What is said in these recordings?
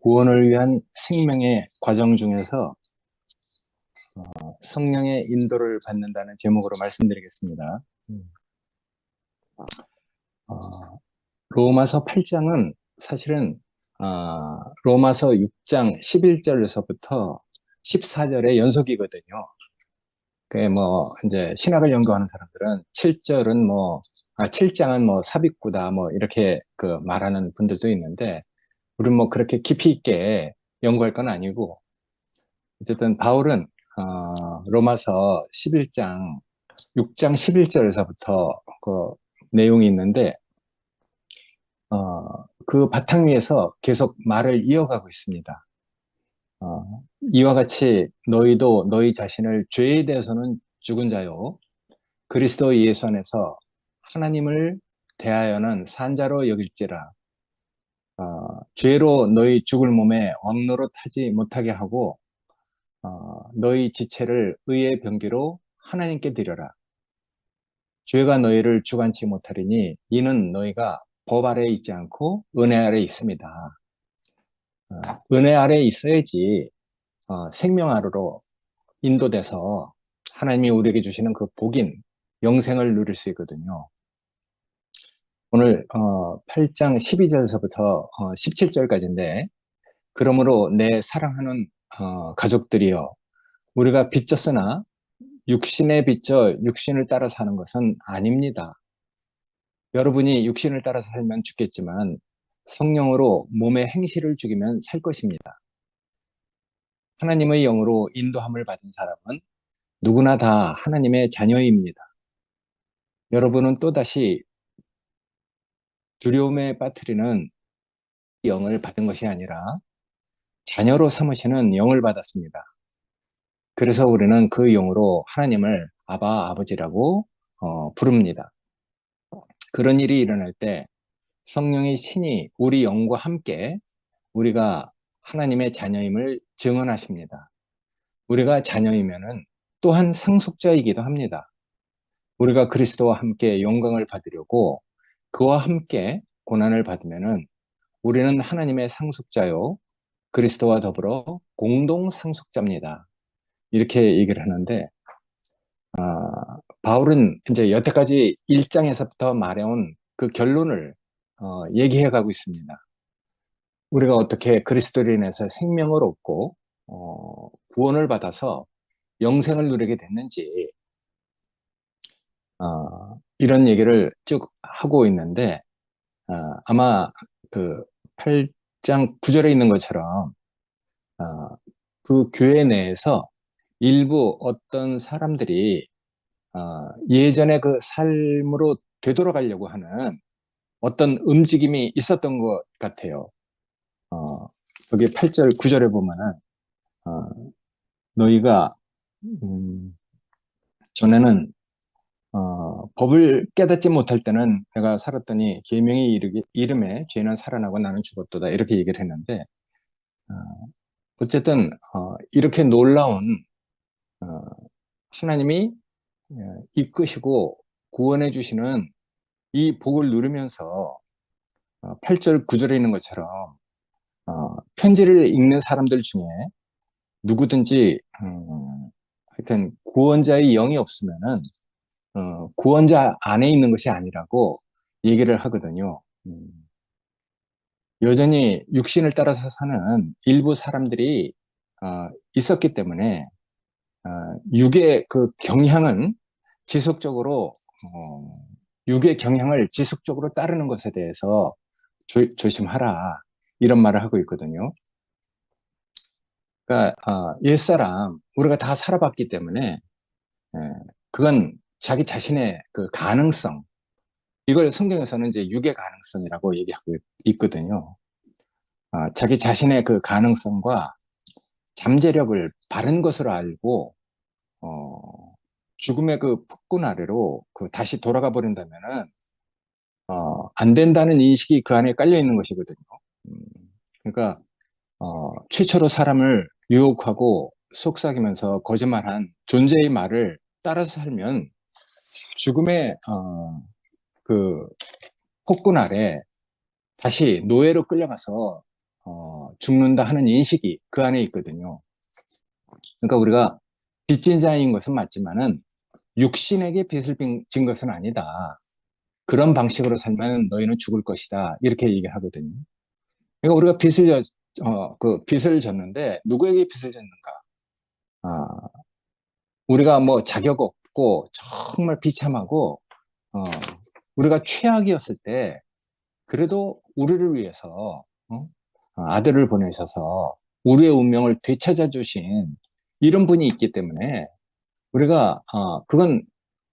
구원을 위한 생명의 과정 중에서 성령의 인도를 받는다는 제목으로 말씀드리겠습니다. 어, 로마서 8장은 사실은 로마서 6장 11절에서부터 14절의 연속이거든요. 그게 뭐 이제 신학을 연구하는 사람들은 7장은 뭐 삽입구다 뭐 이렇게 그 말하는 분들도 있는데, 우리는 뭐 그렇게 깊이 있게 연구할 건 아니고, 어쨌든 바울은 로마서 11장 6장 11절에서부터 그 내용이 있는데, 그 바탕 위에서 계속 말을 이어가고 있습니다. 이와 같이 너희도 너희 자신을 죄에 대해서는 죽은 자요 그리스도 예수 안에서 하나님을 대하여는 산 자로 여길지라. 죄로 너희 죽을 몸에 왕노릇하지 못하게 하고 너희 지체를 의의 병기로 하나님께 드려라. 죄가 너희를 주관치 못하리니 이는 너희가 법 아래에 있지 않고 은혜 아래에 있습니다. 은혜 아래에 있어야지 생명 아래로 인도돼서 하나님이 우리에게 주시는 그 복인 영생을 누릴 수 있거든요. 오늘 8장 12절에서부터 17절까지인데, 그러므로 내 사랑하는 가족들이여, 우리가 빚졌으나 육신에 빚져 육신을 따라 사는 것은 아닙니다. 여러분이 육신을 따라 살면 죽겠지만 성령으로 몸의 행실을 죽이면 살 것입니다. 하나님의 영으로 인도함을 받은 사람은 누구나 다 하나님의 자녀입니다. 여러분은 또다시 두려움에 빠뜨리는 영을 받은 것이 아니라 자녀로 삼으시는 영을 받았습니다. 그래서 우리는 그 영으로 하나님을 아바, 아버지라고 부릅니다. 그런 일이 일어날 때 성령의 신이 우리 영과 함께 우리가 하나님의 자녀임을 증언하십니다. 우리가 자녀이면은 또한 상속자이기도 합니다. 우리가 그리스도와 함께 영광을 받으려고 그와 함께 고난을 받으면은 우리는 하나님의 상속자요 그리스도와 더불어 공동 상속자입니다. 이렇게 얘기를 하는데, 바울은 이제 여태까지 1장에서부터 말해온 그 결론을 얘기해 가고 있습니다. 우리가 어떻게 그리스도로 인해서 생명을 얻고 구원을 받아서 영생을 누리게 됐는지 이런 얘기를 쭉 하고 있는데, 아마 그 8장 9절에 있는 것처럼 그 교회 내에서 일부 어떤 사람들이 예전의 그 삶으로 되돌아가려고 하는 어떤 움직임이 있었던 것 같아요. 여기 8절, 9절에 보면은 어, 너희가 전에는 법을 깨닫지 못할 때는 내가 살았더니 계명의 이름에 죄는 살아나고 나는 죽었도다 이렇게 얘기를 했는데, 어, 어쨌든 이렇게 놀라운 어, 하나님이 이끄시고 구원해 주시는 이 복을 누리면서 8절, 9절에 있는 것처럼 편지를 읽는 사람들 중에 누구든지 하여튼 구원자의 영이 없으면은 구원자 안에 있는 것이 아니라고 얘기를 하거든요. 여전히 육신을 따라서 사는 일부 사람들이 있었기 때문에 육의 그 경향은 지속적으로 육의 경향을 지속적으로 따르는 것에 대해서 조심하라 이런 말을 하고 있거든요. 그러니까 옛사람 우리가 다 살아봤기 때문에 그건 자기 자신의 그 가능성, 이걸 성경에서는 이제 육의 가능성이라고 얘기하고 있거든요. 자기 자신의 그 가능성과 잠재력을 바른 것으로 알고 죽음의 그 폭군 아래로 그 다시 돌아가 버린다면은 안 된다는 인식이 그 안에 깔려 있는 것이거든요. 음, 그러니까 최초로 사람을 유혹하고 속삭이면서 거짓말한 존재의 말을 따라서 살면 죽음의 그 폭군 아래 다시 노예로 끌려가서 죽는다 하는 인식이 그 안에 있거든요. 그러니까 우리가 빚진 자인 것은 맞지만은 육신에게 빚을 진 것은 아니다. 그런 방식으로 살면 너희는 죽을 것이다. 이렇게 얘기하거든요. 그러니까 우리가 그 빚을 졌는데 누구에게 빚을 졌는가? 아, 우리가 뭐 자격 없고 정말 비참하고 어, 우리가 최악이었을 때 그래도 우리를 위해서 아들을 보내셔서 우리의 운명을 되찾아 주신 이런 분이 있기 때문에 우리가 그건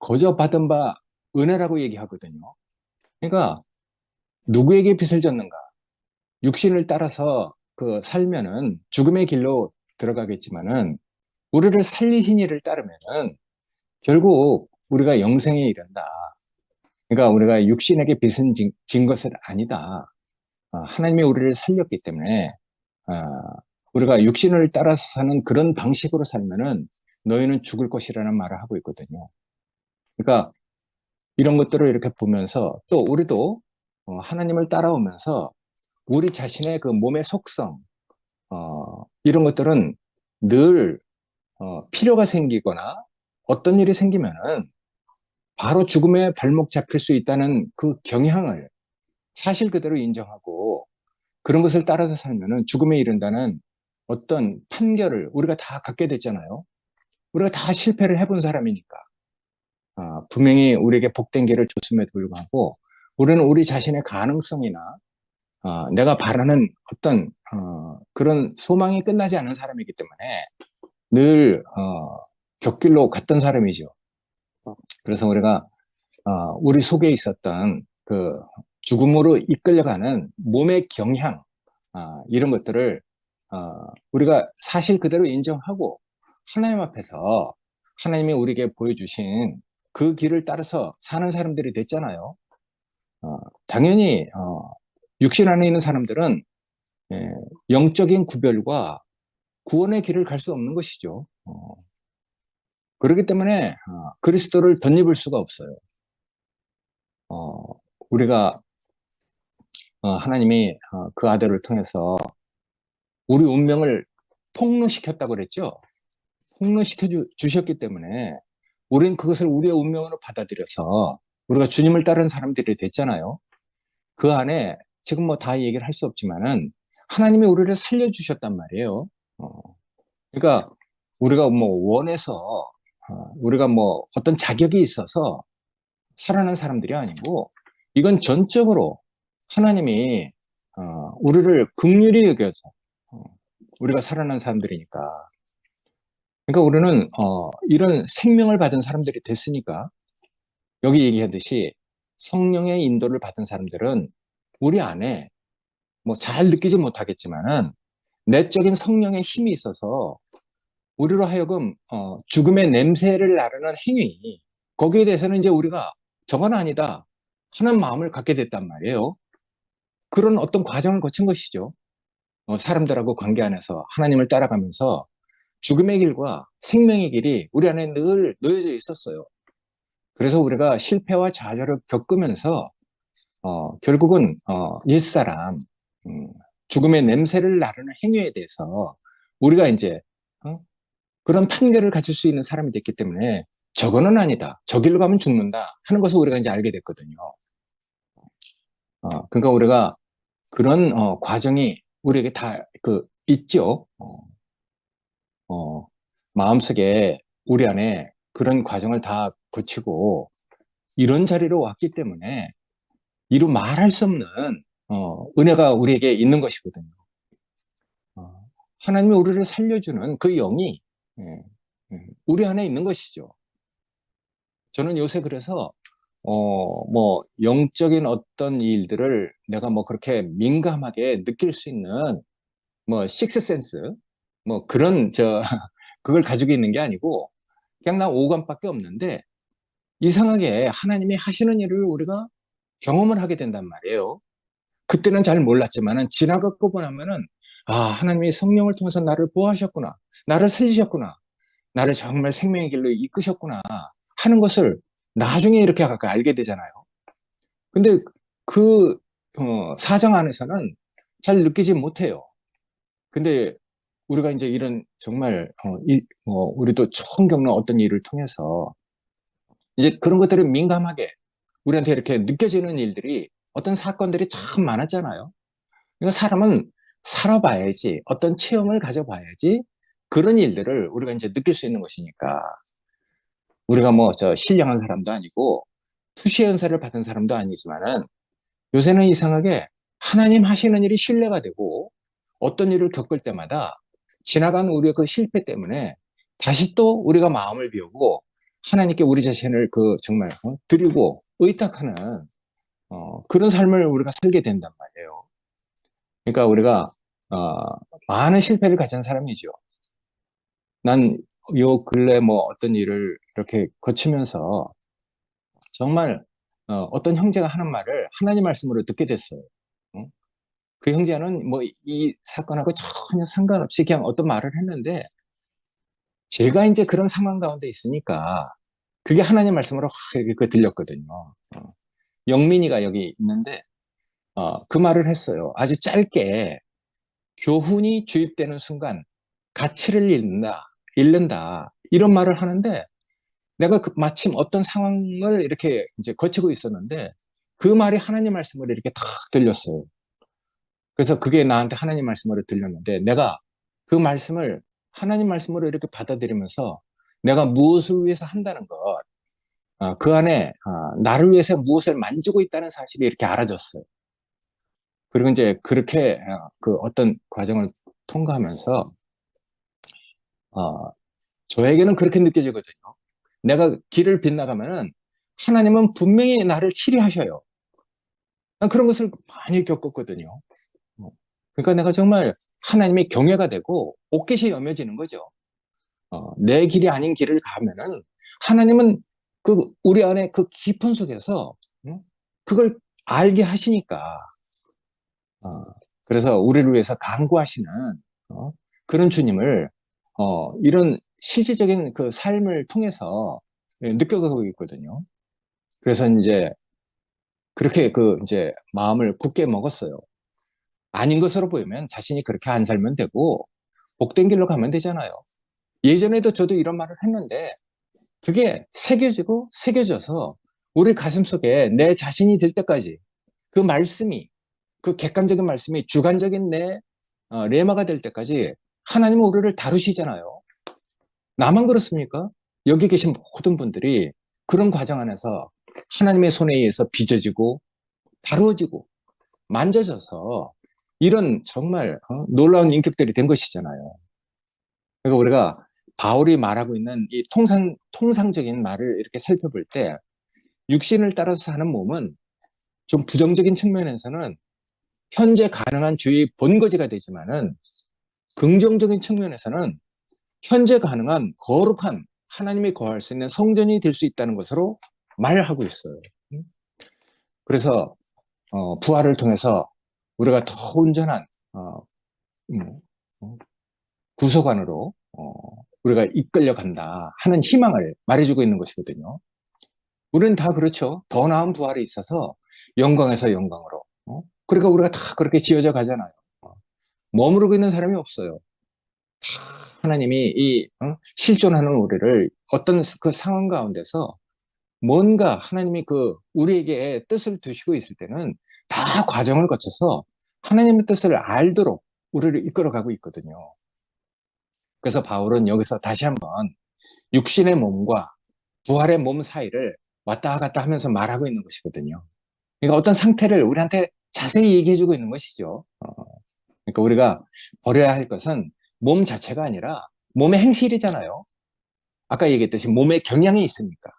거저 받은 바 은혜라고 얘기하거든요. 그러니까 누구에게 빚을 졌는가? 육신을 따라서 그 살면은 죽음의 길로 들어가겠지만은 우리를 살리신 이를 따르면은 결국 우리가 영생에 이른다. 그러니까 우리가 육신에게 빚은 진 것은 아니다. 하나님이 우리를 살렸기 때문에 어, 우리가 육신을 따라서 사는 그런 방식으로 살면은 너희는 죽을 것이라는 말을 하고 있거든요. 그러니까 이런 것들을 이렇게 보면서 또 우리도 하나님을 따라오면서 우리 자신의 그 몸의 속성 이런 것들은 늘 필요가 생기거나 어떤 일이 생기면은 바로 죽음에 발목 잡힐 수 있다는 그 경향을 사실 그대로 인정하고 그런 것을 따라서 살면은 죽음에 이른다는 어떤 판결을 우리가 다 갖게 됐잖아요. 우리가 다 실패를 해본 사람이니까. 분명히 우리에게 복된 길을 줬음에도 불구하고 우리는 우리 자신의 가능성이나 내가 바라는 어떤 그런 소망이 끝나지 않은 사람이기 때문에 늘 곁길로 갔던 사람이죠. 그래서 우리가 우리 속에 있었던 그 죽음으로 이끌려가는 몸의 경향 이런 것들을 우리가 사실 그대로 인정하고 하나님 앞에서 하나님이 우리에게 보여주신 그 길을 따라서 사는 사람들이 됐잖아요. 당연히 육신 안에 있는 사람들은 예, 영적인 구별과 구원의 길을 갈 수 없는 것이죠. 그렇기 때문에 그리스도를 덧입을 수가 없어요. 어, 우리가 하나님이 그 아들을 통해서 우리 운명을 폭로시켰다고 그랬죠. 폭로시켜 주셨기 때문에 우리는 그것을 우리의 운명으로 받아들여서 우리가 주님을 따르는 사람들이 됐잖아요. 그 안에 지금 뭐 다 얘기를 할 수 없지만은 하나님이 우리를 살려주셨단 말이에요. 어, 그러니까 우리가 뭐 원해서 우리가 뭐 어떤 자격이 있어서 살아난 사람들이 아니고 이건 전적으로 하나님이 우리를 긍휼히 여겨서 어, 우리가 살아난 사람들이니까. 그러니까 우리는 이런 생명을 받은 사람들이 됐으니까 여기 얘기하듯이 성령의 인도를 받은 사람들은 우리 안에 뭐 잘 느끼지 못하겠지만은 내적인 성령의 힘이 있어서 우리로 하여금 죽음의 냄새를 나르는 행위 거기에 대해서는 이제 우리가 저건 아니다 하는 마음을 갖게 됐단 말이에요. 그런 어떤 과정을 거친 것이죠. 사람들하고 관계 안에서 하나님을 따라가면서 죽음의 길과 생명의 길이 우리 안에 늘 놓여져 있었어요. 그래서 우리가 실패와 좌절을 겪으면서 결국은 옛사람 죽음의 냄새를 나르는 행위에 대해서 우리가 이제 어, 그런 판결을 가질 수 있는 사람이 됐기 때문에 저거는 아니다. 저 길로 가면 죽는다 하는 것을 우리가 이제 알게 됐거든요. 그러니까 우리가 그런 과정이 우리에게 다 그 있죠. 마음속에 우리 안에 그런 과정을 다 거치고 이런 자리로 왔기 때문에 이루 말할 수 없는 은혜가 우리에게 있는 것이거든요. 하나님이 우리를 살려주는 그 영이 예, 우리 안에 있는 것이죠. 저는 요새 그래서 뭐 영적인 어떤 일들을 내가 뭐 그렇게 민감하게 느낄 수 있는 뭐 식스센스 뭐 그런 그걸 가지고 있는 게 아니고 그냥 나 오감밖에 없는데 이상하게 하나님이 하시는 일을 우리가 경험을 하게 된단 말이에요. 그때는 잘 몰랐지만은 지나가고 보면은 하나님이 성령을 통해서 나를 보호하셨구나. 나를 살리셨구나. 나를 정말 생명의 길로 이끄셨구나 하는 것을 나중에 이렇게 알게 되잖아요. 근데 그 사정 안에서는 잘 느끼지 못해요. 근데 우리가 이제 이런 정말 우리도 처음 겪는 어떤 일을 통해서 이제 그런 것들을 민감하게 우리한테 이렇게 느껴지는 일들이 어떤 사건들이 참 많았잖아요. 그러니까 사람은 살아봐야지 어떤 체험을 가져봐야지 그런 일들을 우리가 이제 느낄 수 있는 것이니까 우리가 뭐 저 신령한 사람도 아니고 투시 연세를 받은 사람도 아니지만은 요새는 이상하게 하나님 하시는 일이 신뢰가 되고 어떤 일을 겪을 때마다 지나간 우리의 그 실패 때문에 다시 또 우리가 마음을 비우고 하나님께 우리 자신을 그 정말 드리고 의탁하는 그런 삶을 우리가 살게 된단 말이에요. 그러니까 우리가 많은 실패를 가진 사람이죠. 난 요 근래 뭐 어떤 일을 이렇게 거치면서 정말 어떤 형제가 하는 말을 하나님 말씀으로 듣게 됐어요. 어? 그 형제는 뭐 이 사건하고 전혀 상관없이 그냥 어떤 말을 했는데 제가 이제 그런 상황 가운데 있으니까 그게 하나님 말씀으로 확 이렇게 들렸거든요. 영민이가 여기 있는데 그 말을 했어요. 아주 짧게 교훈이 주입되는 순간 가치를 잃는다 이런 말을 하는데 내가 마침 어떤 상황을 이렇게 이제 거치고 있었는데 그 말이 하나님 말씀으로 이렇게 탁 들렸어요. 그래서 그게 나한테 하나님 말씀으로 들렸는데 내가 그 말씀을 하나님 말씀으로 이렇게 받아들이면서 내가 무엇을 위해서 한다는 것, 그 안에 나를 위해서 무엇을 만지고 있다는 사실이 이렇게 알아졌어요. 그리고 이제 그렇게 그 어떤 과정을 통과하면서 어, 저에게는 그렇게 느껴지거든요. 내가 길을 빗나가면은 하나님은 분명히 나를 치리하셔요. 난 그런 것을 많이 겪었거든요. 어, 그러니까 내가 정말 하나님의 경외가 되고 옥깃이 여며지는 거죠. 내 길이 아닌 길을 가면은 하나님은 그 우리 안에 그 깊은 속에서 그걸 알게 하시니까 어, 그래서 우리를 위해서 간구하시는 그런 주님을 이런 실질적인 그 삶을 통해서 느껴가고 있거든요. 그래서 이제 그렇게 그 이제 마음을 굳게 먹었어요. 아닌 것으로 보이면 자신이 그렇게 안 살면 되고 복된 길로 가면 되잖아요. 예전에도 저도 이런 말을 했는데 그게 새겨지고 새겨져서 우리 가슴 속에 내 자신이 될 때까지 그 말씀이 그 객관적인 말씀이 주관적인 내 레마가 될 때까지 하나님은 우리를 다루시잖아요. 나만 그렇습니까? 여기 계신 모든 분들이 그런 과정 안에서 하나님의 손에 의해서 빚어지고 다루어지고 만져져서 이런 정말 놀라운 인격들이 된 것이잖아요. 그러니까 우리가 바울이 말하고 있는 이 통상적인 말을 이렇게 살펴볼 때 육신을 따라서 사는 몸은 좀 부정적인 측면에서는 현재 가능한 주의 본거지가 되지만은 긍정적인 측면에서는 현재 가능한 거룩한 하나님이 거할 수 있는 성전이 될 수 있다는 것으로 말하고 있어요. 그래서 부활을 통해서 우리가 더 온전한 음, 어, 구속안으로 우리가 이끌려 간다 하는 희망을 말해주고 있는 것이거든요. 우리는 다 그렇죠. 더 나은 부활에 있어서 영광에서 영광으로. 그러니까 우리가 다 그렇게 지어져 가잖아요. 머무르고 있는 사람이 없어요. 하나님이 이 실존하는 우리를 어떤 그 상황 가운데서 뭔가 하나님이 그 우리에게 뜻을 두시고 있을 때는 다 과정을 거쳐서 하나님의 뜻을 알도록 우리를 이끌어가고 있거든요. 그래서 바울은 여기서 다시 한번 육신의 몸과 부활의 몸 사이를 왔다 갔다 하면서 말하고 있는 것이거든요. 그러니까 어떤 상태를 우리한테 자세히 얘기해주고 있는 것이죠. 그러니까 우리가 버려야 할 것은 몸 자체가 아니라 몸의 행실이잖아요. 아까 얘기했듯이 몸의 경향이 있으니까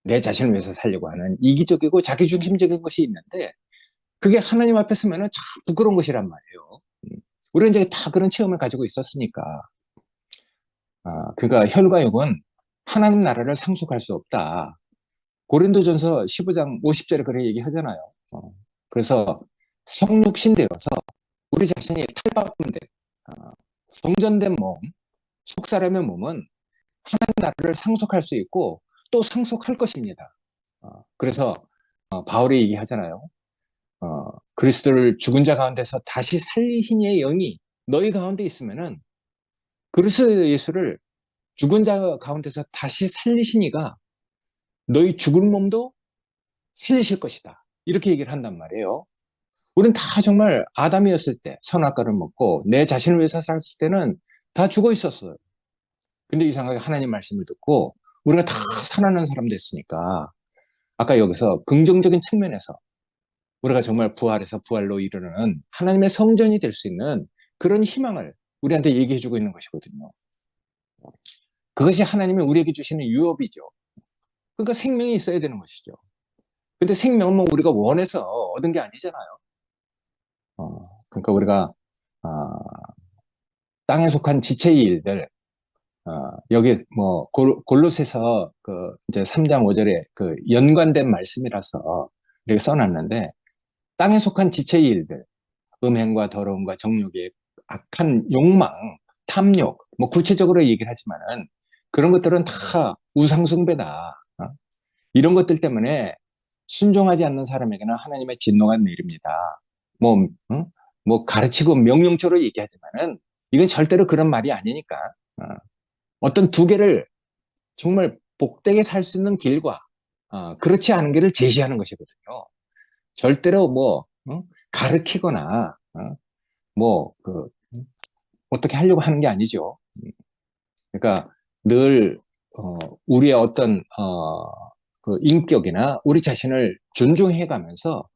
내 자신을 위해서 살려고 하는 이기적이고 자기중심적인 것이 있는데 그게 하나님 앞에 서면은 참 부끄러운 것이란 말이에요. 우리는 이제 다 그런 체험을 가지고 있었으니까. 그러니까 혈과 육은 하나님 나라를 상속할 수 없다. 고린도전서 15장 50절에 그렇게 얘기하잖아요. 그래서 성육신 되어서 우리 자신이 탈바꿈된 성전된 몸, 속사람의 몸은 하나님 나라를 상속할 수 있고 또 상속할 것입니다. 그래서 바울이 얘기하잖아요. 그리스도를 죽은 자 가운데서 다시 살리신 이의 영이 너희 가운데 있으면은 그리스도 예수를 죽은 자 가운데서 다시 살리시니가 너희 죽은 몸도 살리실 것이다. 이렇게 얘기를 한단 말이에요. 우리는 다 정말 아담이었을 때 선악과를 먹고 내 자신을 위해서 살았을 때는 다 죽어 있었어요. 근데 이상하게 하나님 말씀을 듣고 우리가 다 살아난 사람 됐으니까 아까 여기서 긍정적인 측면에서 우리가 정말 부활해서 부활로 이르는 하나님의 성전이 될 수 있는 그런 희망을 우리한테 얘기해 주고 있는 것이거든요. 그것이 하나님이 우리에게 주시는 유업이죠. 그러니까 생명이 있어야 되는 것이죠. 근데 생명은 뭐 우리가 원해서 얻은 게 아니잖아요. 그러니까 우리가 어, 땅에 속한 지체의 일들, 여기 뭐 골로새서 그 이제 3장 5절에 그 연관된 말씀이라서 이렇게 써놨는데 땅에 속한 지체의 일들, 음행과 더러움과 정욕의 악한 욕망, 탐욕, 뭐 구체적으로 얘기를 하지만은 그런 것들은 다 우상숭배다. 이런 것들 때문에 순종하지 않는 사람에게는 하나님의 진노가 내립니다. 뭐, 뭐 가르치고 명령처로 얘기하지만은 이건 절대로 그런 말이 아니니까. 어떤 두 개를 정말 복되게 살 수 있는 길과 그렇지 않은 길을 제시하는 것이거든요. 절대로 뭐 가르치거나 뭐 그 어떻게 하려고 하는 게 아니죠. 그러니까 늘 우리의 어떤 그 인격이나 우리 자신을 존중해 가면서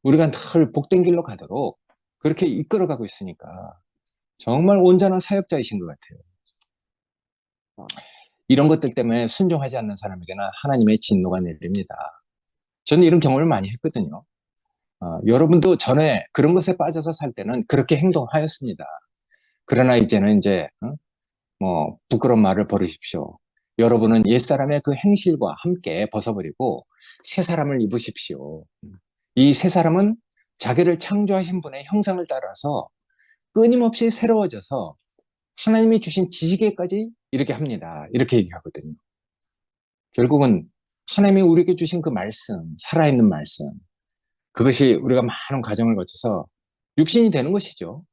우리가 늘 복된 길로 가도록 그렇게 이끌어가고 있으니까 정말 온전한 사역자이신 것 같아요. 이런 것들 때문에 순종하지 않는 사람에게는 하나님의 진노가 내립니다. 저는 이런 경험을 많이 했거든요. 여러분도 전에 그런 것에 빠져서 살 때는 그렇게 행동하였습니다. 그러나 이제는 이제 뭐 부끄러운 말을 버리십시오. 여러분은 옛사람의 그 행실과 함께 벗어버리고 새 사람을 입으십시오. 이 새 사람은 자기를 창조하신 분의 형상을 따라서 끊임없이 새로워져서 하나님이 주신 지식에까지 이렇게 합니다. 이렇게 얘기하거든요. 결국은 하나님이 우리에게 주신 그 말씀, 살아있는 말씀, 그것이 우리가 많은 과정을 거쳐서 육신이 되는 것이죠.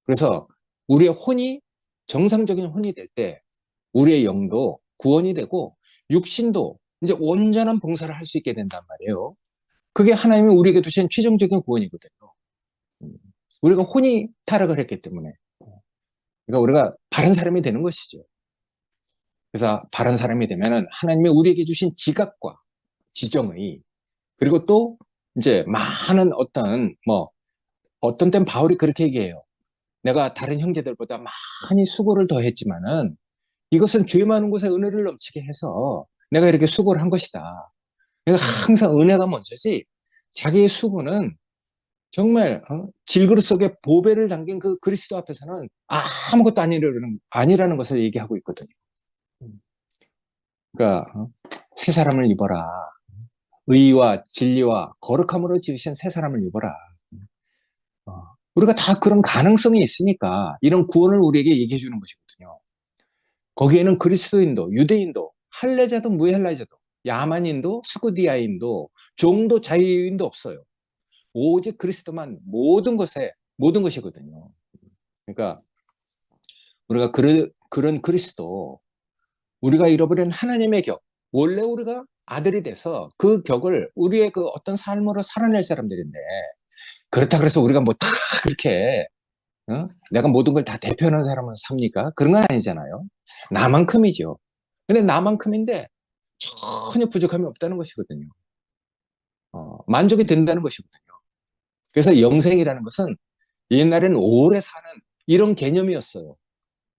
그래서 우리의 혼이 정상적인 혼이 될 때 우리의 영도 구원이 되고 육신도 이제 온전한 봉사를 할 수 있게 된단 말이에요. 그게 하나님이 우리에게 주신 최종적인 구원이거든요. 우리가 혼이 타락을 했기 때문에. 그러니까 우리가 바른 사람이 되는 것이죠. 그래서 바른 사람이 되면은 하나님이 우리에게 주신 지각과 지정의 그리고 또 이제 많은 어떤 뭐 어떤 땐 바울이 그렇게 얘기해요. 내가 다른 형제들보다 많이 수고를 더했지만은 이것은 죄 많은 곳에 은혜를 넘치게 해서 내가 이렇게 수고를 한 것이다. 그러니까 항상 은혜가 먼저지 자기의 수고는 정말 질그릇 속에 보배를 담긴 그 그리스도 앞에서는 아무것도 아니라는 것을 얘기하고 있거든요. 그러니까 새 사람을 입어라. 의와 진리와 거룩함으로 지으신 새 사람을 입어라. 우리가 다 그런 가능성이 있으니까 이런 구원을 우리에게 얘기해 주는 것이거든요. 거기에는 그리스도인도 유대인도 할례자도 무할례자도 야만인도 스쿠디아인도 종도 자유인도 없어요. 오직 그리스도만 모든 것이거든요. 그러니까 우리가 그런 그리스도 우리가 잃어버린 하나님의 격 원래 우리가 아들이 돼서 그 격을 우리의 그 어떤 삶으로 살아낼 사람들인데 그렇다 그래서 우리가 뭐 다 그렇게 내가 모든 걸 다 대표하는 사람은 삽니까? 그런 건 아니잖아요. 나만큼이죠. 근데 나만큼인데 전혀 부족함이 없다는 것이거든요. 만족이 된다는 것이거든요. 그래서 영생이라는 것은 옛날에는 오래 사는 이런 개념이었어요.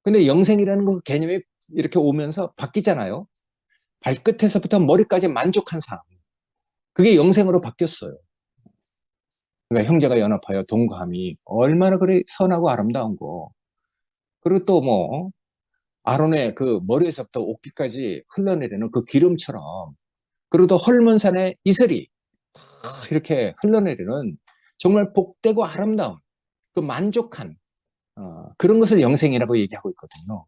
근데 영생이라는 그 개념이 이렇게 오면서 바뀌잖아요. 발끝에서부터 머리까지 만족한 삶. 그게 영생으로 바뀌었어요. 그러니까 형제가 연합하여 동감이 얼마나 그래 선하고 아름다운 거. 그리고 또 뭐 아론의 그 머리에서부터 옷깃까지 흘러내리는 그 기름처럼 그리고 또 헐몬산의 이슬이 이렇게 흘러내리는 정말 복되고 아름다운 그 만족한 그런 것을 영생이라고 얘기하고 있거든요.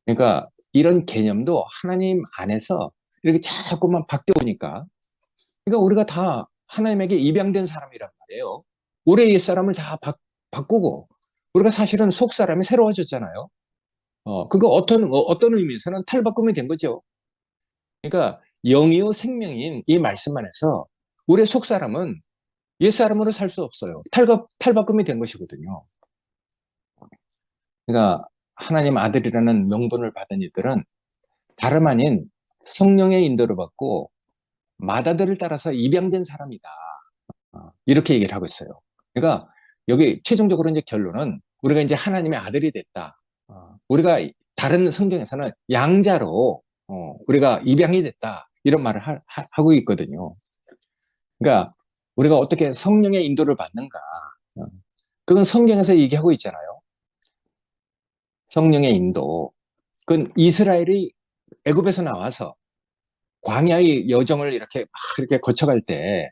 그러니까 이런 개념도 하나님 안에서 이렇게 자꾸만 바뀌어오니까 그러니까 우리가 다 하나님에게 입양된 사람이란 말이에요. 우리의 옛사람을 다 바꾸고 우리가 사실은 속 사람이 새로워졌잖아요. 그거 어떤 의미에서는 탈바꿈이 된 거죠. 그러니까 영이요 생명인 이 말씀 안에서 우리의 속 사람은 옛 사람으로 살 수 없어요. 탈바꿈이 된 것이거든요. 그러니까 하나님 아들이라는 명분을 받은 이들은 다름 아닌 성령의 인도를 받고 맏아들을 따라서 입양된 사람이다. 이렇게 얘기를 하고 있어요. 그러니까 여기 최종적으로 이제 결론은 우리가 이제 하나님의 아들이 됐다. 우리가 다른 성경에서는 양자로 우리가 입양이 됐다. 이런 말을 하고 있거든요. 그러니까 우리가 어떻게 성령의 인도를 받는가. 어, 그건 성경에서 얘기하고 있잖아요. 성령의 인도. 그건 이스라엘이 애굽에서 나와서 광야의 여정을 이렇게 거쳐갈 때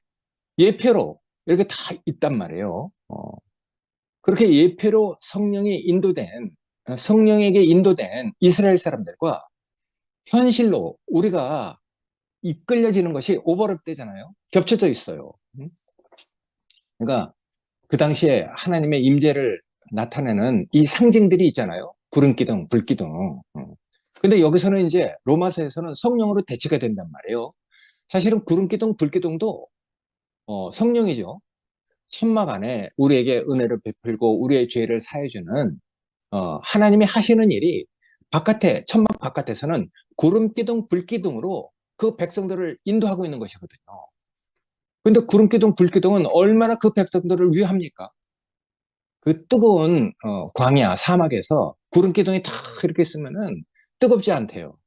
예표로 이렇게 다 있단 말이에요. 그렇게 예표로 성령에게 인도된 이스라엘 사람들과 현실로 우리가 이끌려지는 것이 오버랩 되잖아요. 겹쳐져 있어요. 그러니까 그 당시에 하나님의 임재를 나타내는 이 상징들이 있잖아요. 구름 기둥, 불 기둥. 근데 여기서는 이제 로마서에서는 성령으로 대치가 된단 말이에요. 사실은 구름 기둥, 불 기둥도 성령이죠. 천막 안에 우리에게 은혜를 베풀고 우리의 죄를 사해주는 하나님이 하시는 일이 천막 바깥에서는 구름 기둥, 불 기둥으로 그 백성들을 인도하고 있는 것이거든요. 근데 구름 기둥, 불 기둥은 얼마나 그 백성들을 위합니까? 그 뜨거운 광야, 사막에서 구름 기둥이 탁 이렇게 있으면은 뜨겁지 않대요.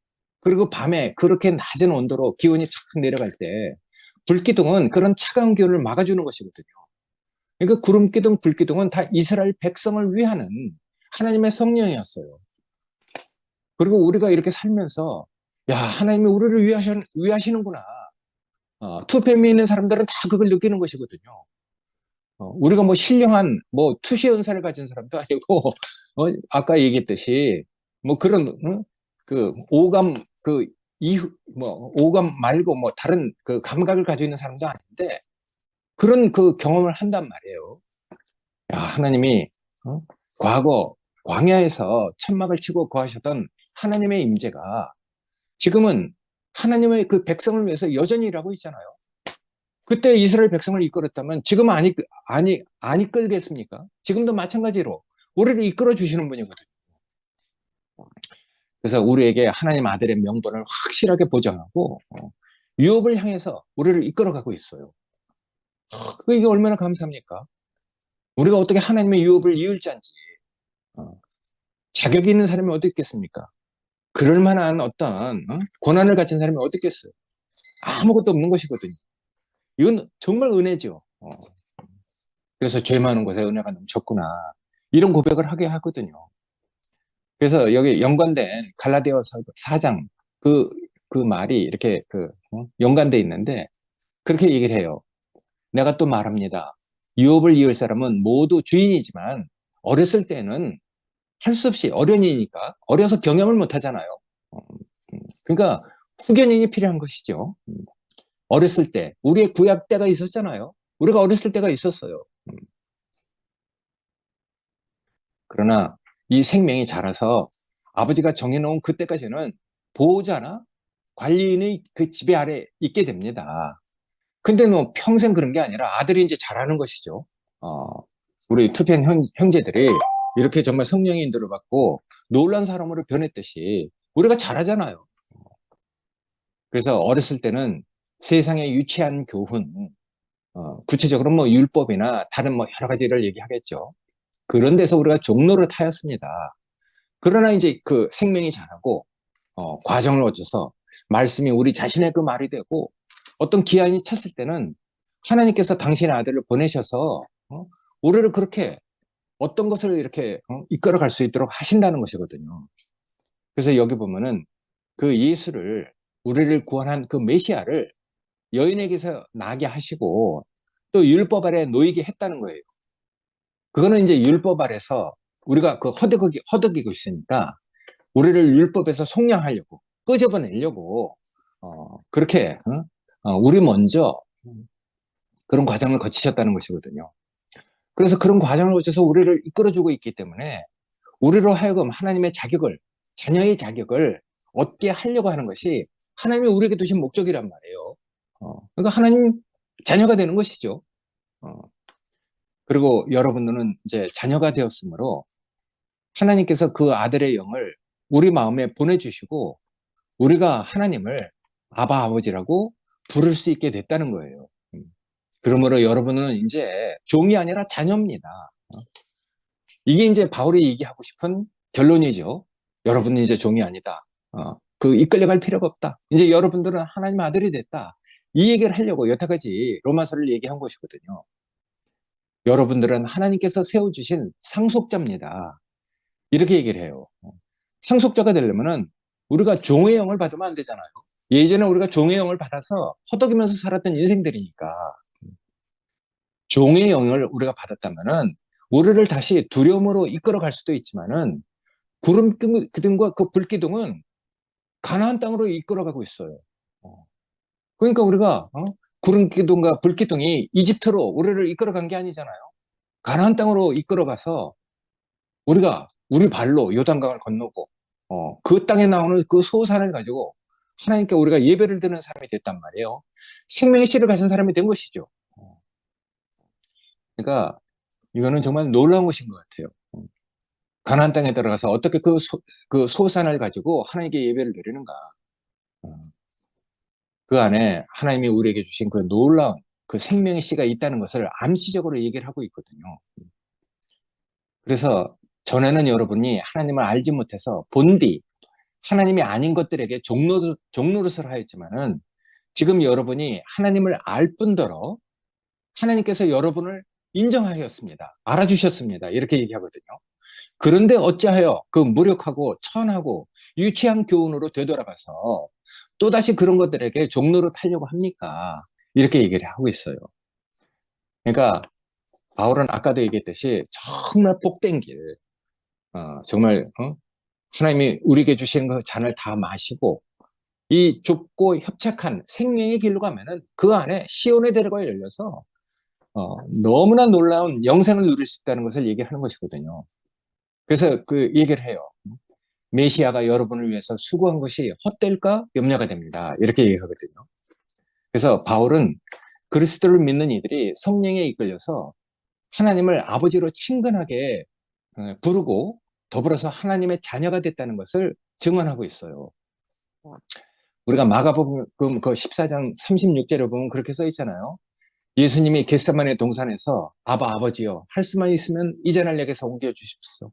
그리고 밤에 그렇게 낮은 온도로 기온이 탁 내려갈 때 불기둥은 그런 차가운 기온을 막아주는 것이거든요. 그러니까 구름 기둥, 불 기둥은 다 이스라엘 백성을 위하는 하나님의 성령이었어요. 그리고 우리가 이렇게 살면서 야, 하나님이 우리를 위하시는구나. 투팸이 있는 사람들은 다 그걸 느끼는 것이거든요. 우리가 뭐 신령한 투시 은사를 가진 사람도 아니고 아까 얘기했듯이 뭐 그런 그 오감 그 이후 뭐 오감 말고 뭐 다른 그 감각을 가지고 있는 사람도 아닌데 그런 그 경험을 한단 말이에요. 야, 하나님이 과거 광야에서 천막을 치고 거하셨던 하나님의 임재가 지금은 하나님의 그 백성을 위해서 여전히 일하고 있잖아요. 그때 이스라엘 백성을 이끌었다면 지금 안 이끌겠습니까? 지금도 마찬가지로 우리를 이끌어 주시는 분이거든요. 그래서 우리에게 하나님 아들의 명분을 확실하게 보장하고 유업을 향해서 우리를 이끌어가고 있어요. 이게 얼마나 감사합니까? 우리가 어떻게 하나님의 유업을 이을지한지 자격이 있는 사람이 어디 있겠습니까? 그럴 만한 어떤 권한을 가진 사람이 어디 있겠어요? 아무것도 없는 것이거든요. 이건 정말 은혜죠. 그래서 죄 많은 곳에 은혜가 넘쳤구나. 이런 고백을 하게 하거든요. 그래서 여기 연관된 갈라디아서 4장 그 말이 이렇게 연관돼 있는데 그렇게 얘기를 해요. 내가 또 말합니다. 유업을 이을 사람은 모두 주인이지만 어렸을 때는 할 수 없이 어린이니까 어려서 경영을 못 하잖아요. 그러니까 후견인이 필요한 것이죠. 어렸을 때 우리의 구약 때가 있었잖아요. 우리가 어렸을 때가 있었어요. 그러나 이 생명이 자라서 아버지가 정해놓은 그때까지는 보호자나 관리인의 그 지배 아래 있게 됩니다. 근데 뭐 평생 그런 게 아니라 아들이 이제 자라는 것이죠. 어, 우리 투평 형제들이 이렇게 정말 성령의 인도를 받고 놀란 사람으로 변했듯이 우리가 잘하잖아요. 그래서 어렸을 때는 세상의 유치한 교훈, 구체적으로 뭐 율법이나 다른 뭐 여러 가지를 얘기하겠죠. 그런 데서 우리가 종로를 타였습니다. 그러나 이제 그 생명이 자라고 과정을 거쳐서 말씀이 우리 자신의 그 말이 되고 어떤 기한이 찼을 때는 하나님께서 당신의 아들을 보내셔서 우리를 그렇게 어떤 것을 이렇게 이끌어 갈 수 있도록 하신다는 것이거든요. 그래서 여기 보면은 그 예수를 우리를 구원한 그 메시아를 여인에게서 나게 하시고 또 율법 아래 놓이게 했다는 거예요. 그거는 이제 율법 아래서 우리가 그 허덕이고 있으니까 우리를 율법에서 속량하려고 끄집어내려고 그렇게 우리 먼저 그런 과정을 거치셨다는 것이거든요. 그래서 그런 과정을 거쳐서 우리를 이끌어주고 있기 때문에 우리로 하여금 하나님의 자격을, 자녀의 자격을 얻게 하려고 하는 것이 하나님이 우리에게 두신 목적이란 말이에요. 그러니까 하나님 자녀가 되는 것이죠. 어, 그리고 여러분들은 이제 자녀가 되었으므로 하나님께서 그 아들의 영을 우리 마음에 보내주시고 우리가 하나님을 아바 아버지라고 부를 수 있게 됐다는 거예요. 그러므로 여러분은 이제 종이 아니라 자녀입니다. 이게 이제 바울이 얘기하고 싶은 결론이죠. 여러분은 이제 종이 아니다. 그 이끌려갈 필요가 없다. 이제 여러분들은 하나님 아들이 됐다. 이 얘기를 하려고 여태까지 로마서를 얘기한 것이거든요. 여러분들은 하나님께서 세워주신 상속자입니다. 이렇게 얘기를 해요. 상속자가 되려면은 우리가 종의 영을 받으면 안 되잖아요. 예전에 우리가 종의 영을 받아서 허덕이면서 살았던 인생들이니까 종의 영을 우리가 받았다면은 우리를 다시 두려움으로 이끌어갈 수도 있지만은 구름 기둥과 그 불기둥은 가나안 땅으로 이끌어가고 있어요. 그러니까 우리가 구름 기둥과 불기둥이 이집트로 우리를 이끌어간 게 아니잖아요. 가나안 땅으로 이끌어가서 우리가 우리 발로 요단강을 건너고 그 땅에 나오는 그 소산을 가지고 하나님께 우리가 예배를 드리는 사람이 됐단 말이에요. 생명의 씨를 가진 사람이 된 것이죠. 그러니까 이거는 정말 놀라운 것인 것 같아요. 가나안 땅에 들어가서 어떻게 그 소산을 가지고 하나님께 예배를 드리는가. 어, 그 안에 하나님이 우리에게 주신 그 놀라운 그 생명의 씨가 있다는 것을 암시적으로 얘기를 하고 있거든요. 그래서 전에는 여러분이 하나님을 알지 못해서 본디 하나님이 아닌 것들에게 종노릇을 하였지만은 지금 여러분이 하나님을 알 뿐더러 하나님께서 여러분을 인정하였습니다. 알아주셨습니다. 이렇게 얘기하거든요. 그런데 어찌하여 그 무력하고 천하고 유치한 교훈으로 되돌아가서 또다시 그런 것들에게 종로를 타려고 합니까? 이렇게 얘기를 하고 있어요. 그러니까 바울은 아까도 얘기했듯이 정말 복된 길, 정말 하나님이 우리에게 주신 그 잔을 다 마시고 이 좁고 협착한 생명의 길로 가면은 그 안에 시온의 대로가 열려서 너무나 놀라운 영생을 누릴 수 있다는 것을 얘기하는 것이거든요. 그래서 그 얘기를 해요. 메시아가 여러분을 위해서 수고한 것이 헛될까 염려가 됩니다. 이렇게 얘기하거든요. 그래서 바울은 그리스도를 믿는 이들이 성령에 이끌려서 하나님을 아버지로 친근하게 부르고 더불어서 하나님의 자녀가 됐다는 것을 증언하고 있어요. 우리가 마가복음 그 14장 36절에 보면 그렇게 써 있잖아요. 예수님이 겟세마네 동산에서 아버지여 할 수만 있으면 이 잔을 내게서 옮겨 주십시오.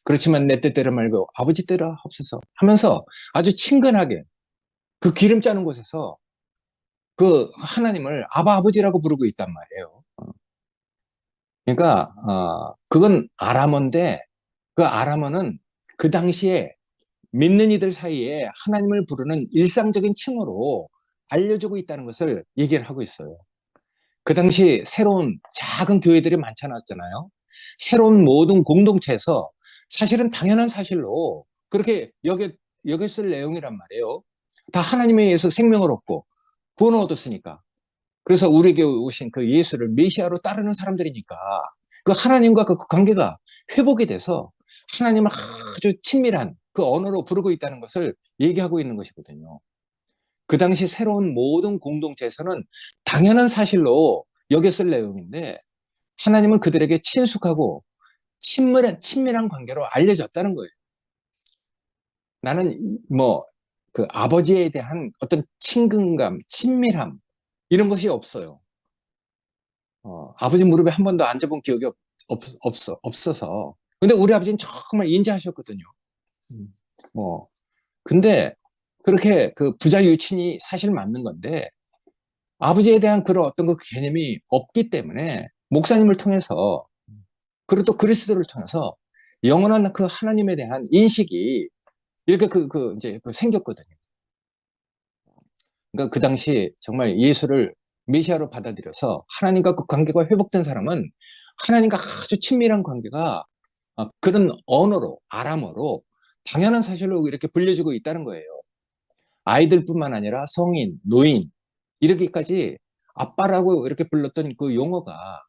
그렇지만 내 뜻대로 말고 아버지 대로 하옵소서 하면서 아주 친근하게 그 기름 짜는 곳에서 그 하나님을 아버지라고 부르고 있단 말이에요. 그러니까 그건 아람어인데 그 아람어는 그 당시에 믿는 이들 사이에 하나님을 부르는 일상적인 칭호로 알려주고 있다는 것을 얘기를 하고 있어요. 그 당시 새로운 작은 교회들이 많지 않았잖아요. 새로운 모든 공동체에서 사실은 당연한 사실로 그렇게 여겼을 내용이란 말이에요. 다 하나님에 의해서 생명을 얻고 구원을 얻었으니까. 그래서 우리에게 오신 그 예수를 메시아로 따르는 사람들이니까 그 하나님과 그 관계가 회복이 돼서 하나님을 아주 친밀한 그 언어로 부르고 있다는 것을 얘기하고 있는 것이거든요. 그 당시 새로운 모든 공동체에서는 당연한 사실로 여겼을 내용인데 하나님은 그들에게 친숙하고 친밀한 관계로 알려졌다는 거예요. 나는 뭐 그 아버지에 대한 어떤 친근감, 친밀함 이런 것이 없어요. 아버지 무릎에 한 번도 앉아본 기억이 없어서. 근데 우리 아버지는 정말 인자하셨거든요. 음. 뭐 근데 그렇게 그 부자 유친이 사실 맞는 건데 아버지에 대한 그런 어떤 그 개념이 없기 때문에 목사님을 통해서 그리고 또 그리스도를 통해서 영원한 그 하나님에 대한 인식이 이렇게 이제 생겼거든요. 그러니까 그 당시 정말 예수를 메시아로 받아들여서 하나님과 그 관계가 회복된 사람은 하나님과 아주 친밀한 관계가 그런 언어로, 아람어로 당연한 사실로 이렇게 불려지고 있다는 거예요. 아이들뿐만 아니라 성인, 노인, 이렇게까지 아빠라고 이렇게 불렀던 그 용어가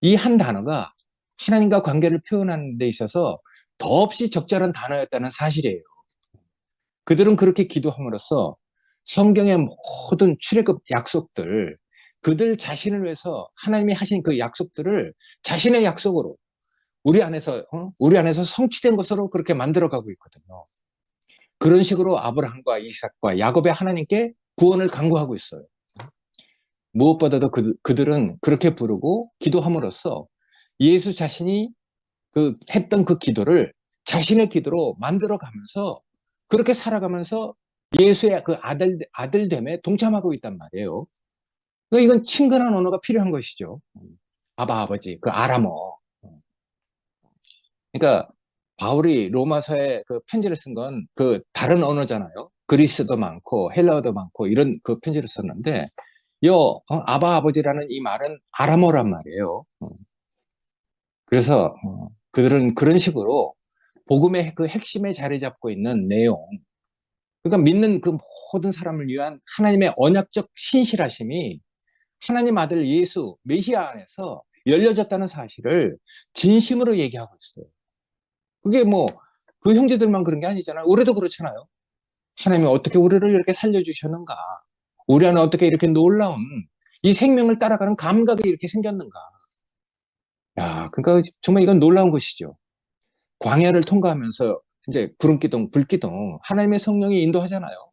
이 한 단어가 하나님과 관계를 표현하는 데 있어서 더없이 적절한 단어였다는 사실이에요. 그들은 그렇게 기도함으로써 성경의 모든 출애굽 약속들, 그들 자신을 위해서 하나님이 하신 그 약속들을 자신의 약속으로 우리 안에서 성취된 것으로 그렇게 만들어가고 있거든요. 그런 식으로 아브라함과 이삭과 야곱의 하나님께 구원을 간구하고 있어요. 무엇보다도 그들은 그렇게 부르고 기도함으로써 예수 자신이 했던 그 기도를 자신의 기도로 만들어가면서 그렇게 살아가면서 예수의 그 아들됨에 동참하고 있단 말이에요. 그러니까 이건 친근한 언어가 필요한 것이죠. 아바 아버지, 그 아람어. 그러니까 바울이 로마서에 그 편지를 쓴 건 그 다른 언어잖아요. 그리스도 많고 헬라어도 많고 이런 그 편지를 썼는데 아바 아버지라는 이 말은 아람어란 말이에요. 그래서 그들은 그런 식으로 복음의 그 핵심에 자리 잡고 있는 내용, 그러니까 믿는 그 모든 사람을 위한 하나님의 언약적 신실하심이 하나님 아들 예수 메시아 안에서 열려졌다는 사실을 진심으로 얘기하고 있어요. 그게 뭐 그 형제들만 그런 게 아니잖아요. 우리도 그렇잖아요. 하나님이 어떻게 우리를 이렇게 살려주셨는가? 우리 안에 어떻게 이렇게 놀라운 이 생명을 따라가는 감각이 이렇게 생겼는가? 야, 그러니까 정말 이건 놀라운 것이죠. 광야를 통과하면서 이제 구름기둥, 불기둥, 하나님의 성령이 인도하잖아요.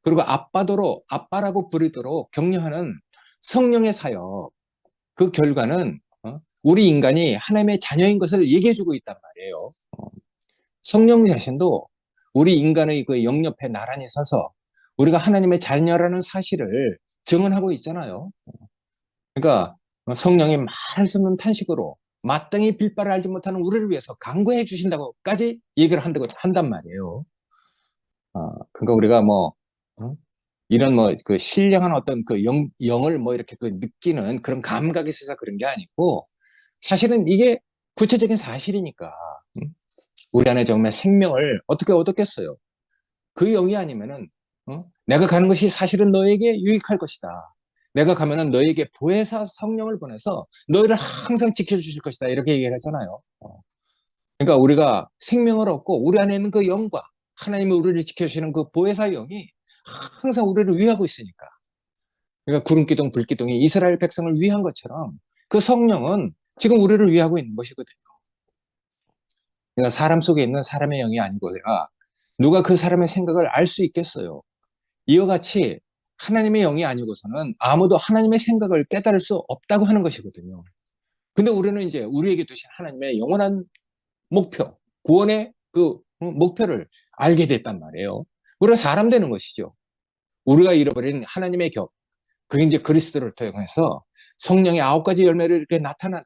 그리고 아빠라고 부르도록 격려하는 성령의 사역, 그 결과는 우리 인간이 하나님의 자녀인 것을 얘기해주고 있단 말이에요. 성령 자신도 우리 인간의 그 영옆에 나란히 서서 우리가 하나님의 자녀라는 사실을 증언하고 있잖아요. 그러니까 성령이 말할 수 없는 탄식으로 마땅히 빌바를 알지 못하는 우리를 위해서 간구해 주신다고까지 얘기를 한단 말이에요. 그러니까 우리가 뭐 이런 뭐 그 신령한 어떤 그 영을 뭐 이렇게 그 느끼는 그런 감각이 있어서 그런 게 아니고 사실은 이게 구체적인 사실이니까 우리 안에 정말 생명을 어떻게 얻었겠어요? 그 영이 아니면은 내가 가는 것이 사실은 너에게 유익할 것이다. 내가 가면은 너에게 보혜사 성령을 보내서 너희를 항상 지켜주실 것이다. 이렇게 얘기를 하잖아요. 그러니까 우리가 생명을 얻고 우리 안에 있는 그 영과 하나님이 우리를 지켜주시는 그 보혜사 영이 항상 우리를 위하고 있으니까. 그러니까 구름기둥, 불기둥이 이스라엘 백성을 위한 것처럼 그 성령은 지금 우리를 위하고 있는 것이거든요. 그러니까 사람 속에 있는 사람의 영이 아니고 내가 누가 그 사람의 생각을 알 수 있겠어요. 이와 같이 하나님의 영이 아니고서는 아무도 하나님의 생각을 깨달을 수 없다고 하는 것이거든요. 근데 우리는 이제 우리에게 두신 하나님의 영원한 목표, 구원의 그 목표를 알게 됐단 말이에요. 우리가 사람 되는 것이죠. 우리가 잃어버린 하나님의 격, 그게 이제 그리스도를 통해서 성령의 9가지 열매를 이렇게 나타나는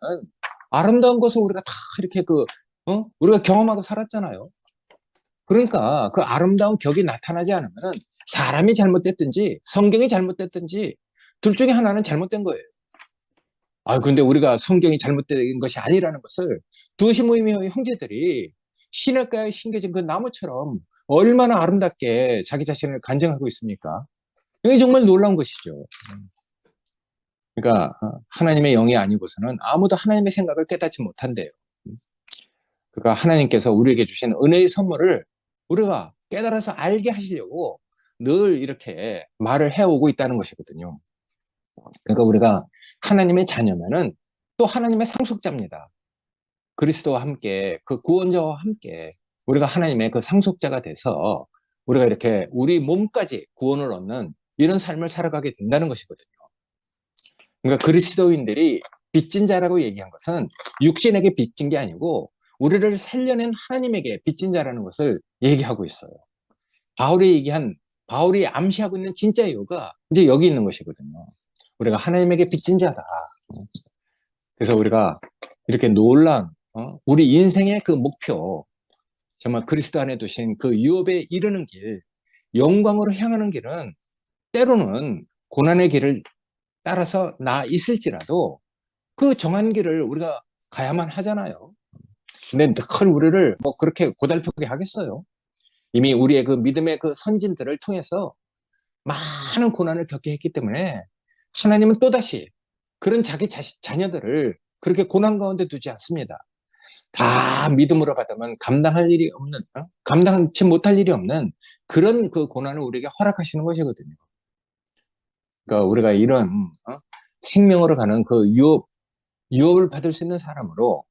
아름다운 것을 우리가 다 이렇게 우리가 경험하고 살았잖아요. 그러니까 그 아름다운 격이 나타나지 않으면 사람이 잘못됐든지 성경이 잘못됐든지 둘 중에 하나는 잘못된 거예요. 근데 우리가 성경이 잘못된 것이 아니라는 것을 두시 모임의 형제들이 시냇가에 심겨진 그 나무처럼 얼마나 아름답게 자기 자신을 간증하고 있습니까? 이게 정말 놀라운 것이죠. 그러니까 하나님의 영이 아니고서는 아무도 하나님의 생각을 깨닫지 못한대요. 그러니까 하나님께서 우리에게 주신 은혜의 선물을 우리가 깨달아서 알게 하시려고 늘 이렇게 말을 해오고 있다는 것이거든요. 그러니까 우리가 하나님의 자녀면은 또 하나님의 상속자입니다. 그리스도와 함께 그 구원자와 함께 우리가 하나님의 그 상속자가 돼서 우리가 이렇게 우리 몸까지 구원을 얻는 이런 삶을 살아가게 된다는 것이거든요. 그러니까 그리스도인들이 빚진 자라고 얘기한 것은 육신에게 빚진 게 아니고 우리를 살려낸 하나님에게 빚진 자라는 것을 얘기하고 있어요. 바울이 암시하고 있는 진짜 이유가 이제 여기 있는 것이거든요. 우리가 하나님에게 빚진 자다. 그래서 우리가 이렇게 놀란 우리 인생의 그 목표, 정말 그리스도 안에 두신 그 유업에 이르는 길, 영광으로 향하는 길은 때로는 고난의 길을 따라서 나 있을지라도 그 정한 길을 우리가 가야만 하잖아요. 근데 늘 우리를 뭐 그렇게 고달프게 하겠어요. 이미 우리의 그 믿음의 그 선진들을 통해서 많은 고난을 겪게 했기 때문에 하나님은 또다시 그런 자기 자녀들을 그렇게 고난 가운데 두지 않습니다. 다 믿음으로 받으면 감당할 일이 없는, 감당치 못할 일이 없는 그런 그 고난을 우리에게 허락하시는 것이거든요. 그러니까 우리가 이런 생명으로 가는 그 유업을 받을 수 있는 사람으로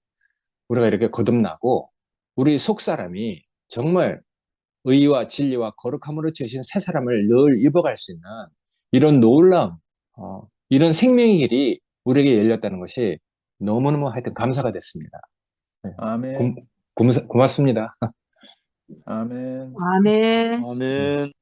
우리가 이렇게 거듭나고 우리 속 사람이 정말 의와 진리와 거룩함으로 지으신 새 사람을 늘 입어갈 수 있는 이런 놀라움, 이런 생명의 길이 우리에게 열렸다는 것이 너무너무 하여튼 감사가 됐습니다. 네. 아멘. 고맙습니다. 아멘. 아멘. 아멘.